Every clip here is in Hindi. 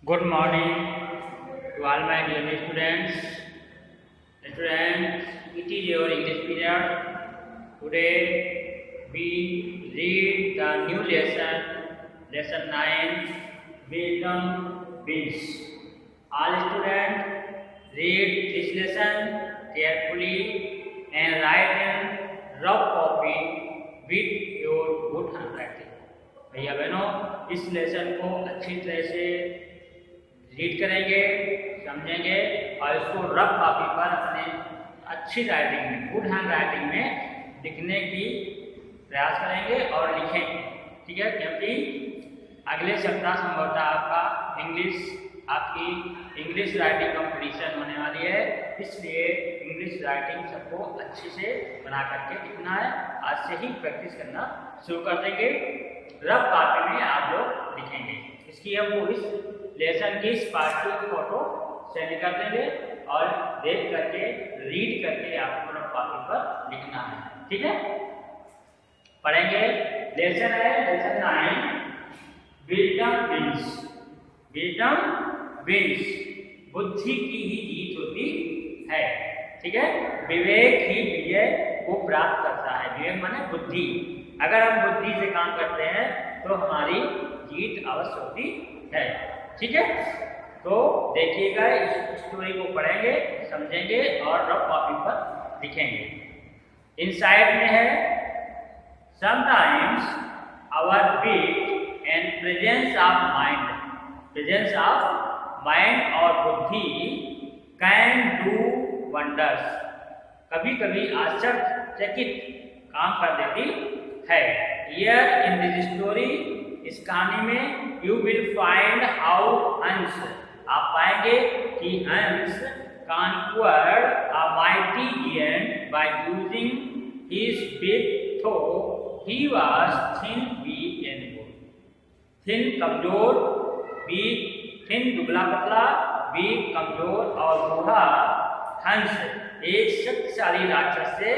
Good morning to all my dear students. Students, it is your English period. Today we read the new lesson 9, Wisdom Wins. All students read this lesson carefully and write in rough copy with your good handwriting. भैया बहनों, इस लेसन को अच्छी तरह से रीड करेंगे, समझेंगे और इसको रफ कॉपी पर अपने अच्छी राइटिंग में, गुड हैंड राइटिंग में लिखने की प्रयास करेंगे और लिखेंगे। ठीक है, क्योंकि अगले सप्ताह संभवतः आपकी इंग्लिश राइटिंग कंपटीशन होने वाली है, इसलिए इंग्लिश राइटिंग सबको अच्छे से बना करके लिखना है। आज से ही प्रैक्टिस करना शुरू कर देंगे। रफ कॉपी में आप लोग लिखेंगे। इसकी हमको इस लेसन की स्पार्कल फोटो सेंड कर देंगे और देख करके रीड करके आपको रफ कॉपी पर लिखना है। ठीक है, पढ़ेंगे। लेसन है lesson 9, wisdom wins. Wisdom wins, बुद्धि की ही जीत होती है। ठीक है, विवेक ही विजय को प्राप्त करता है। विवेक माने बुद्धि। अगर हम बुद्धि से काम करते हैं तो हमारी जीत अवश्य होती है। ठीक है, तो देखिएगा, इस स्टोरी को पढ़ेंगे, समझेंगे और रफ कॉपी पर लिखेंगे। इनसाइड में है, sometimes our wit and presence of mind और बुद्धि कैन डू वंडर्स। कभी कभी आश्चर्यचकित काम कर देती है। Here in this story, इस कहानी में you will find how हंस, आप पाएंगे कि हंस conquered a mighty giant by using his big toe. He was thin, weak and good. Thin कमजोर, weak thin दुबला पतला, weak कमजोर और बूढ़ा हंस एक शक्तिशाली राक्षस से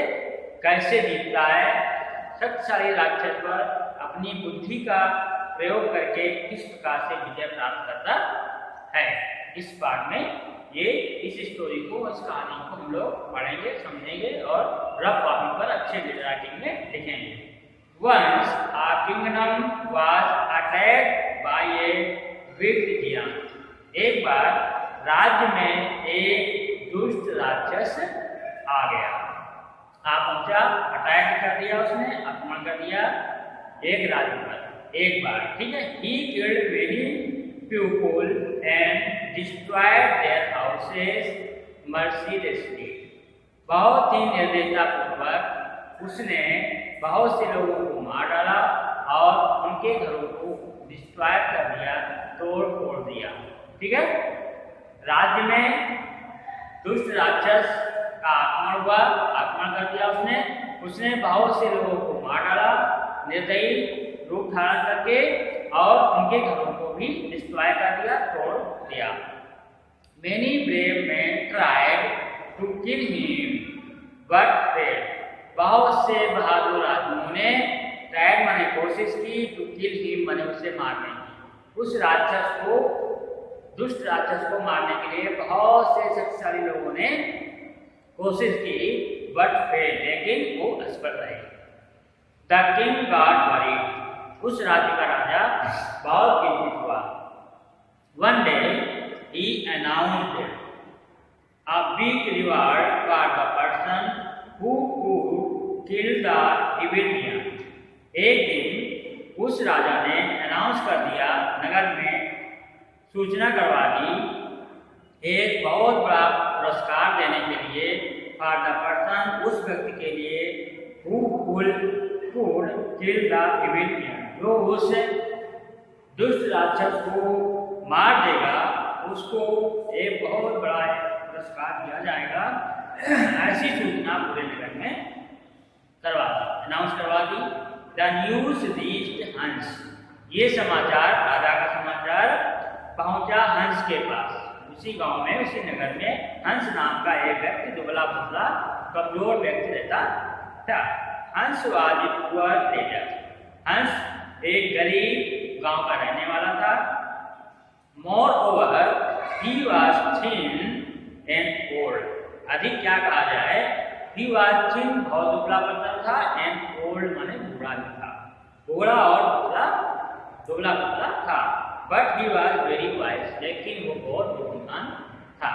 कैसे जीतता है। शक्तिशाली राक्षस पर अपनी बुद्धि का प्रयोग करके किस प्रकार से विजय प्राप्त करता है। इस पार्ट में इस स्टोरी को, इस कहानी को हम लोग पढ़ेंगे, समझेंगे और रफ कॉपी पर अच्छे राइटिंग में लिखेंगे। Once a kingdom was attacked by a wicked giant. एक बार राज्य में एक दुष्ट राक्षस आ गया। पहुंचा, अटैक कर दिया, उसने आक्रमण कर दिया एक राज्य पर एक बार। ठीक है, he killed many people and destroyed their houses mercilessly. बहुत ही निर्दयतापूर्वक उसने बहुत से लोगों को मार डाला और उनके घरों को डिस्ट्रॉय कर दिया, तोड़ फोड़ दिया। ठीक है, राज्य में दुष्ट राक्षस का आक्रमण हुआ, आक्रमण कर दिया उसने बहुत से लोगों को मार डाला, निर्दयी रूप धारण करके, और उनके घरों को भी डिस्ट्रॉय कर दिया, तोड़ दिया। Many brave men tried to kill him but failed. बहुत से बहादुर आदमियों ने ट्राइड माने कोशिश की, टू किल हिम माने उसे मारने की। उस राक्षस को, दुष्ट राक्षस को मारने के लिए बहुत से शक्तिशाली लोगों ने कोशिश की, बट फेल, लेकिन वो असफल रहे। द किंग गॉट वरीड, उस राज्य का राजा बहुत चिंतित हुआ। One day he announced a big reward for the person who could kill the evil giant. एक दिन उस राजा ने अनाउंस कर दिया, नगर में सूचना करवा दी, एक बहुत बड़ा पुरस्कार देने के लिए, फॉर द पर्सन, उस व्यक्ति के लिए, who could kill the evil giant, जो उस दुष्ट राक्षस को मार देगा, उसको एक बहुत बड़ा पुरस्कार दिया जाएगा। ऐसी सूचना पूरे नगर में करवा दी, अनाउंस करवा दी। द न्यूज रीच्ड हंस, ये समाचार, राजा का समाचार पहुंचा हंस के पास। उसी गांव में, उसी नगर में हंस नाम का एक व्यक्ति, दुबला पतला कमजोर व्यक्ति रहता था। हंस वाज पुअर विलेजर, हंस एक गरीब गांव का रहने वाला था। Moreover, he was thin and old. अधिक क्या कहा जाए, he was thin बहुत दुबला पतला था, and old माने बूढ़ा भी था, बूढ़ा और दुबला पतला था। But he was very wise, लेकिन वो बहुत बुद्धिमान था,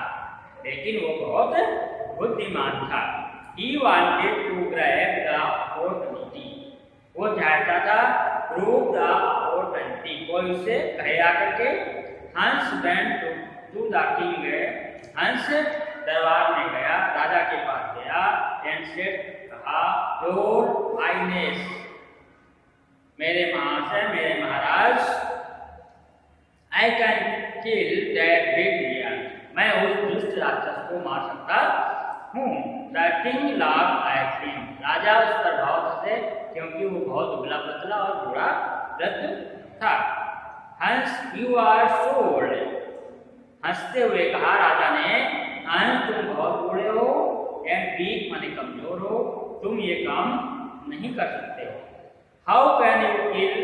He wanted to grab the opportunity, वो चाहता था prove the opportunity, कोई उसे कहे आकर के। हंस went to the king, हंस दरबार में गया, राजा के पास गया, and said, कहा, Your Highness, मेरे महाशय, मेरे महाराज, I can kill that big giant, मैं उस दुष्ट राक्षस को मार सकता हूँ। The king laughed at him, राजा उस पर बहुत हंसे क्योंकि वो बहुत दुबला पतला और बूढ़ा वृद्ध था। हंस, you are so old, हंसते हुए कहा राजा ने, हंस तुम बहुत बूढ़े हो, and weak माने कमजोर हो, तुम ये काम नहीं कर सकते हो। How can you kill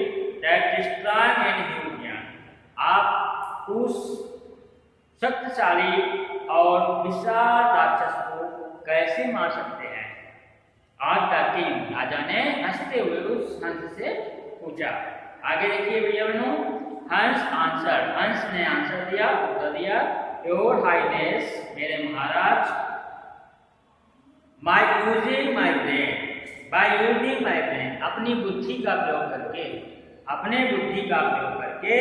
that strong and huge giant, आप उस शक्तिशाली और विशाल राक्षस को कैसे मार सकते हैं? आज का किंग, राजा ने हंसते हुए उस हंस से पूछा। आगे देखिए भैया बहनों, हंस आंसर, हंस ने आंसर दिया, उत्तर दिया, योर हाइनेस, मेरे महाराज, बाय यूजिंग माय ब्रेन, अपनी बुद्धि का प्रयोग करके, अपने बुद्धि का प्रयोग करके,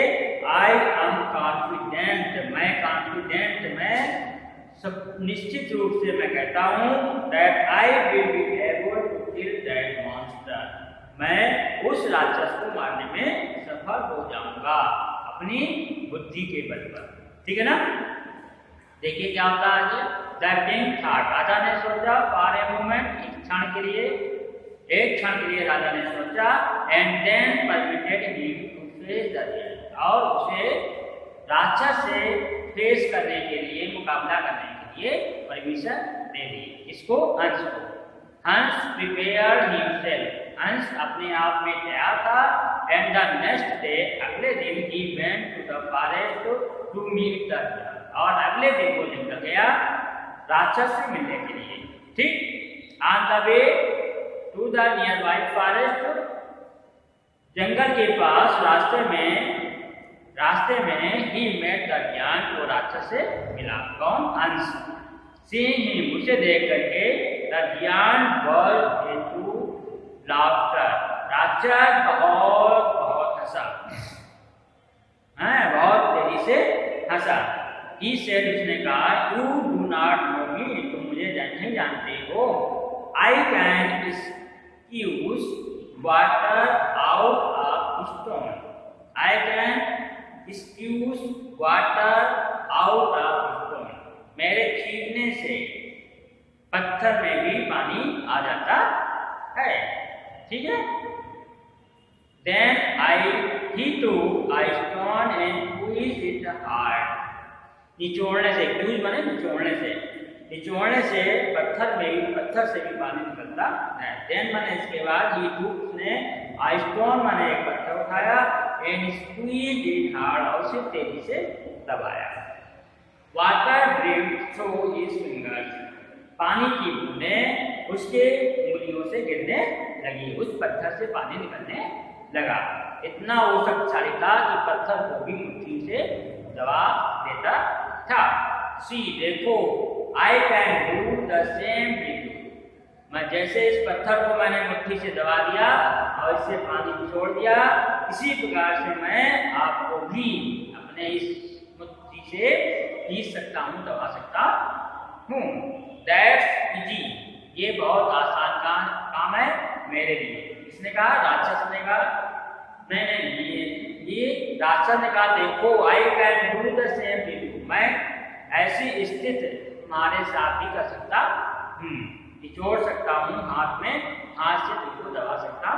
आई एम कॉन्फिडेंट, मैं सब निश्चित रूप से मैं कहता हूँ, that I will be able to kill that monster, मैं उस राक्षस को मारने में सफल हो जाऊंगा अपनी बुद्धि के बल पर। ठीक है ना? देखिए क्या होता है आगे। द किंग थॉट, राजा ने सोचा, फॉर ए मोमेंट, एक क्षण के लिए राजा ने सोचा, and then permitted him to face the giant, और उसे राक्षस से फेस करने के लिए, मुकाबला करने के लिए परमिशन दे दी। इसको हंस को। हंस प्रिपेयर्ड हिमसेल्फ, हंस अपने आप में तैयार था, एंड द नेक्स्ट डे, अगले दिन, he went to the forest to meet the giant, और अगले दिन वो निकल गया राक्षस से मिलने के लिए। ठीक, on the way to the nearby forest, जंगल के पास रास्ते में ही मेट द giant, वो राक्षस से मिला। कौन? हंस। सीइंग हिम, उसे देख करके, the giant burst into laughter, राक्षस बहुत हंसा, बहुत तेजी से हंसा। He said, उसने कहा, you do not know me, तुम मुझे नहीं जानते हो। I can squeeze water out of stone, I can squeeze water out of stone, मेरे छींकने से पत्थर में भी पानी आ जाता है। ठीक है? Then he took a stone and squeezed it hard, निचोड़ने से, क्यूज माने निचोड़ने से पत्थर से भी पानी निकलता है। देन माने इसके बाद, ही took, उसने, a stone माने एक पत्थर उठाया, and squeezed it hard, और उसे तेजी से दबाया। Water dripped through his fingers, पानी की बूंदें उसके उंगलियों से गिरने लगी, उस पत्थर से पानी निकलने लगा। इतना वो शक्तिशाली था कि पत्थर को भी मुट्ठी से दबा देता था। सी, देखो, I can do the same with you, मैं जैसे इस पत्थर को मैंने मुट्ठी से दबा दिया और इससे पानी छोड़ दिया, इसी प्रकार से मैं आपको भी अपने इस मुट्ठी से खींच सकता हूँ, दबा सकता हूँ। दैट्स इजी, ये बहुत आसान काम है मेरे लिए। इसने कहा, राक्षस ने कहा, नहीं, ये राक्षस ने कहा, देखो, I can do the same with you, मैं ऐसी स्थिति तुम्हारे साथ भी कर सकता हूँ, निचोड़ सकता हूँ हाथ से तुमको दबा सकता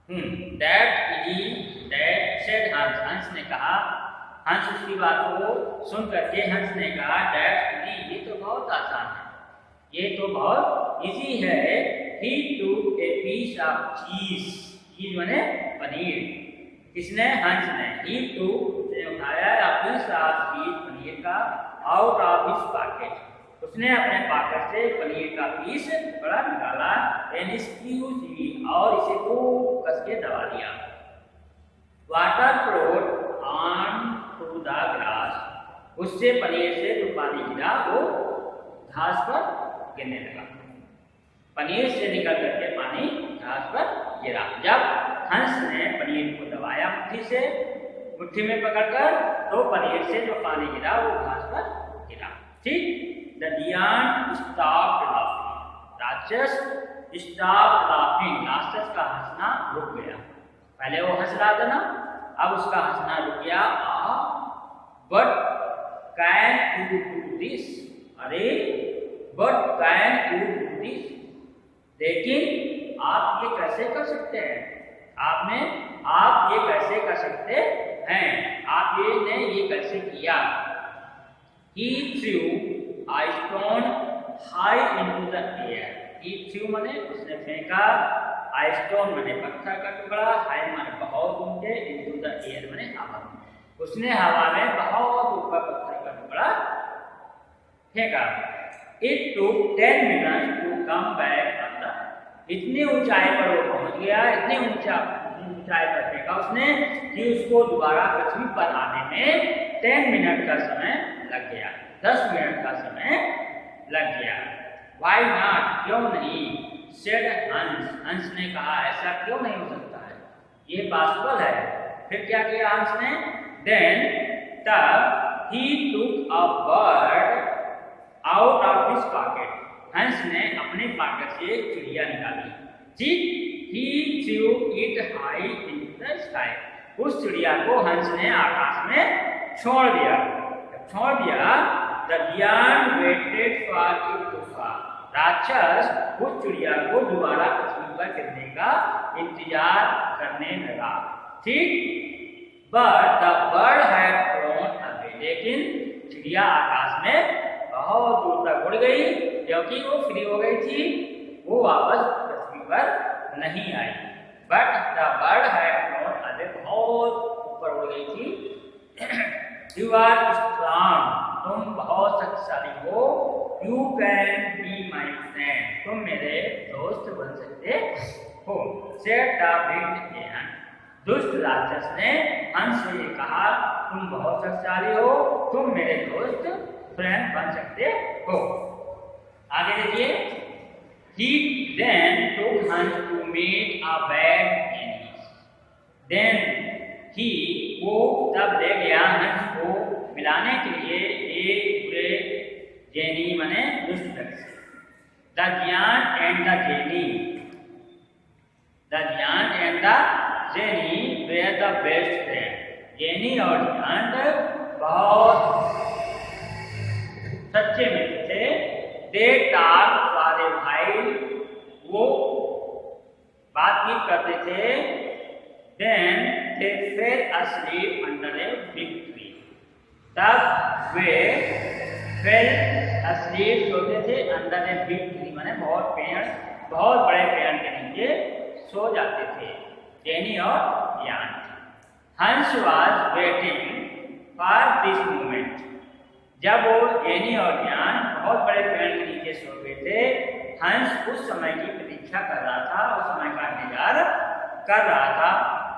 हूँ। दैट इजी, दैट सेड हंस, हंस ने कहा, हंस उसकी बात को सुन करके हंस ने कहा, दैट इजी, ये तो बहुत आसान है, ये तो बहुत इजी है। He took a piece of cheese, चीज माने पनीर, किसने? हंस ने। He took, उठाया a piece of cheese paneer का out of his pocket, उसने अपने पॉकेट से पनीर का पीस बड़ा निकाला and squeezed it, और इसे खूब कस के दबा दिया। Water flowed on to the grass, उससे पनीर से जो पानी गिरा वो घास पर गिरने लगा। पनीर से निकल करके पानी घास पर गिरा। जब हंस ने पनीर को दबाया मुट्ठी में पकड़कर, तो पनीर से जो पानी गिरा वो घास पर गिरा। ठीक। द जियांट स्टॉप्ड लाफिंग, राक्षस स्टॉप्ड लाफिंग, राक्षस का हंसना रुक गया। पहले वो हंस रहा था ना, अब उसका हंसना रुक गया। But can you do this, अरे but can you do this, लेकिन आप ये कैसे कर सकते हैं, आप ये कैसे कर सकते हैं, आप ये कैसे किया। He threw a stone high into the air, he threw माने उसने फेंका, a stone माने पत्थर का टुकड़ा, high माने बहुत ऊंचे, into the air माने हवा में, उसने हवा में बहुत ऊपर पत्थर का टुकड़ा फेंका। It took 10 minutes to come back on the, इतनी ऊंचाई पर वो पहुंच गया, इतनी ऊंचाई पर फेंका उसने कि उसको दोबारा पृथ्वी पर आने में 10 मिनट का समय लग गया, 10 मिनट का समय लग गया। Why not, क्यों नहीं, said हंस, हंस ने कहा ऐसा क्यों नहीं हो सकता है, ये पॉसिबल है। फिर क्या किया हंस ने, then तब he took a bird out of his pocket, हंस ने अपने पॉकेट से एक चिड़िया निकाली। ठीक। he threw it high into the sky, उस चिड़िया को हंस ने आकाश में छोड़ दिया। छोड़ दिया, the giant waited for it to fall, राक्षस उस चिड़िया को दोबारा पृथ्वी पर गिरने का इंतजार करने लगा। ठीक। but the bird had flown away, लेकिन चिड़िया आकाश में बहुत दूर तक उड़ गई, क्योंकि वो फ्री हो गई थी, वो वापस पृथ्वी पर नहीं आई। But the bird had flown away, बहुत ऊपर उड़ गई थी। यू आर स्ट्रांग, तुम बहुत शक्तिशाली हो। You can be my friend, तुम मेरे दोस्त बन सकते हो। सेड द विंड एंड, दुष्ट राक्षस ने हंस से ये कहा, तुम बहुत शक्तिशाली हो, तुम मेरे दोस्त फ्रेंड बन सकते हो। आगे देखिए। He then took Hans to meet a bad enemy. Then he, वो तब ले गया हंस को मिलाने के लिए एक बुरे जेनी माने दुष्ट व्यक्ति से। The giant and the genie, the giant and the genie were the best friends. Jenny और giant बहुत सच्चे मित्र थे। They talked for a while, वो बातचीत करते थे। Then they fell asleep under a big tree, तब वे fell asleep सोते थे under a big tree माने बहुत बड़े पेड़ के नीचे सो जाते थे जेनी और यान। हंस was waiting for this moment, जब वो जेनी और ज्ञान बहुत बड़े पेड़ के नीचे सो गए थे, हंस उस समय की प्रतीक्षा कर रहा था, उस समय का इंतजार कर रहा था।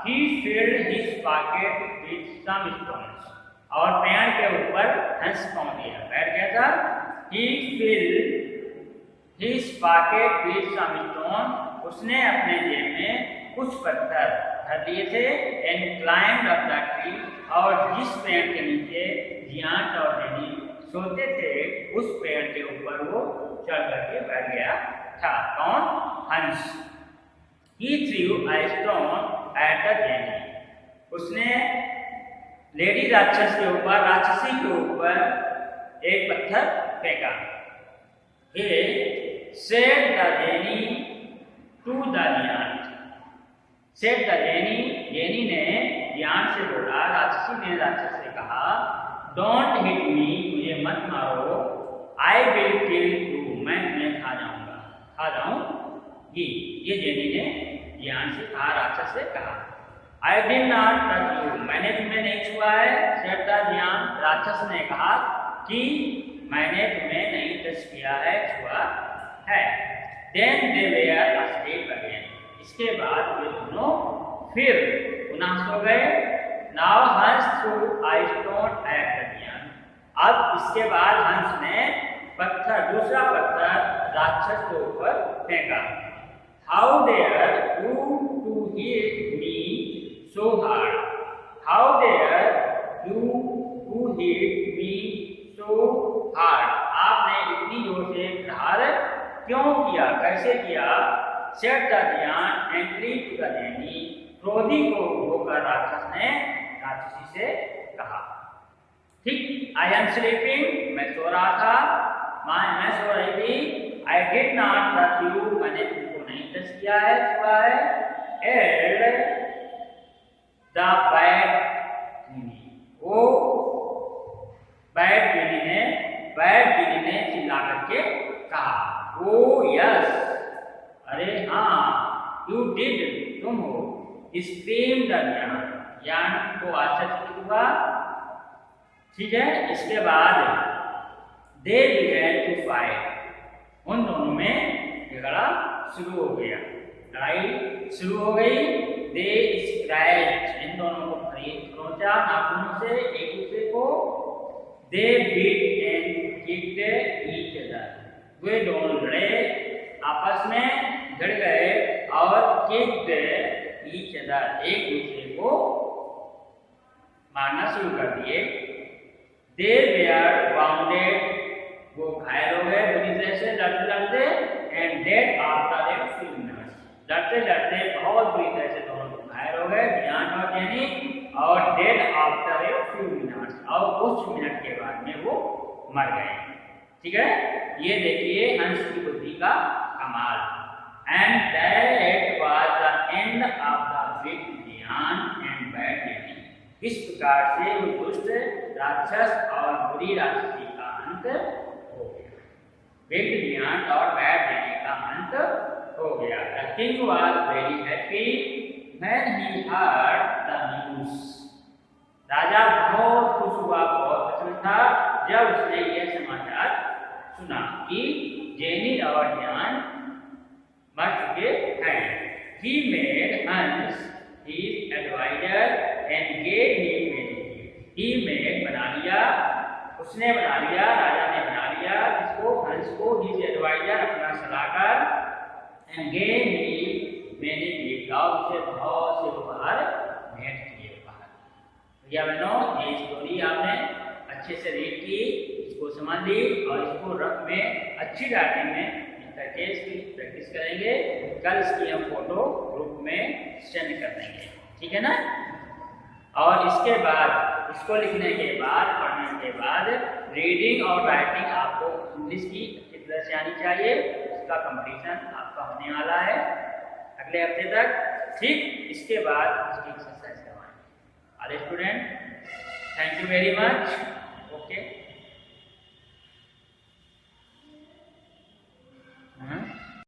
He filled his pocket with some stones, और पेड़ के ऊपर हंस पहुंच गया, बैठ गया था। He filled his pocket with some stones, उसने अपने जेब में कुछ पत्थर भर लिए थे। And climbed up the tree, और जिस पेड़ के नीचे जियांट और जेनी सोते थे उस पेड़ के ऊपर वो चढ़ करके बैठ गया था। कौन? हंस। He threw a stone at the genie, उसने लेडी राक्षस के ऊपर, राक्षसी के ऊपर एक पत्थर फेंका। He said the genie to the giant, said the genie, jenny ने जियांट से बोला, राक्षसी ने राक्षस से कहा, डोंट हिट मी, मुझे मत मारो, आई विल किल यू, मैं तुम्हें खा जाऊंगी। ये जेनी ने ज्ञान से कहा, राक्षस से कहा। I did not touch you, मैंने तुम्हें नहीं छुआ है। सेड राक्षस ने कहा कि मैंने तुम्हें नहीं टच किया है, छुआ है। Then they were asleep again. इसके बाद वे दोनों फिर पुनः सो गए। Now Hans threw a stone at the giant. अब इसके बाद हंस ने दूसरा पत्थर राक्षस के ऊपर फेंका। How dare you to hit me so hard? How dare you to hit me so hard? आपने इतनी जोर से प्रहार क्यों किया, कैसे किया? Said the giant angry to the nanny. क्रोधी को होकर राक्षस ने राक्षसी से कहा। ठीक, I am sleeping, मैं सो रहा था, मैं सो रही थी। I did not touch you, मैंने तुमको नहीं टच किया है, छुआ है। And the bad genie, वो बैड गिनी ने चिल्ला करके कहा, ओ यस, अरे हाँ, यू डिड, तुम हो। स्क्रीम द ज्ञान को आश्चर्य हुआ। ठीक है, इसके बाद दे बिगैन टू फाइट, उन दोनों में झगड़ा शुरू हो गया, लड़ाई शुरू हो गई। दे स्क्रैच, इन दोनों को खरोंचा नाखूनों से एक दूसरे को। They beat and kicked each other, वे दोनों लड़े, आपस में भिड़ गए और किक्ड ईच अदर, एक दूसरे को मारना शुरू कर दिए। दे वेयर बाउंडेड, वो घायल हो गए बुरी तरह से लड़ते लड़ते। And dead after a few minutes, लड़ते लड़ते बहुत बुरी तरह से दोनों घायल हो गए, ज्ञान और ज्ञानी। और dead after a few minutes, और कुछ मिनट के बाद में वो मर गए। ठीक है, ये देखिए हंस की बुद्धि का कमाल। And that was the end of the big ज्ञान एंड बैड ज्ञानी, इस प्रकार से वो दुष्ट राक्षस और बुरी राक्षसी का अंत हो गया, बिग ज्ञान और बैड ज्ञानी का अंत हो गया। The king was very happy when he heard the news, राजा बहुत खुश हुआ, बहुत प्रसन्न था जब उसने यह समाचार सुना कि जेनी और ज्ञान मर चुके हैं। He made Hans his advisor and gave him many gifts. He made बना लिया, उसने बना लिया, राजा ने बना लिया इसको, हंस को his advisor, अपना सलाहकार, and gave him many gifts, और उसे बहुत से उपहार भेंट किए। भैया बहनों, ये स्टोरी आपने अच्छे से रीड की, इसको समझ ली और इसको रफ में अच्छी राइटिंग में करके इसकी प्रैक्टिस करेंगे। कल इसकी हम फोटो ग्रुप में सेंड कर देंगे, ठीक है ना। और इसके बाद इसको लिखने के बाद, पढ़ने के बाद रीडिंग और राइटिंग आपको इंग्लिश की अच्छी तरह से आनी चाहिए। इसका कंपटीशन आपका होने वाला है अगले हफ्ते तक। ठीक, इसके बाद इसकी एक्सरसाइज करवाएंगे। All student, thank you very much.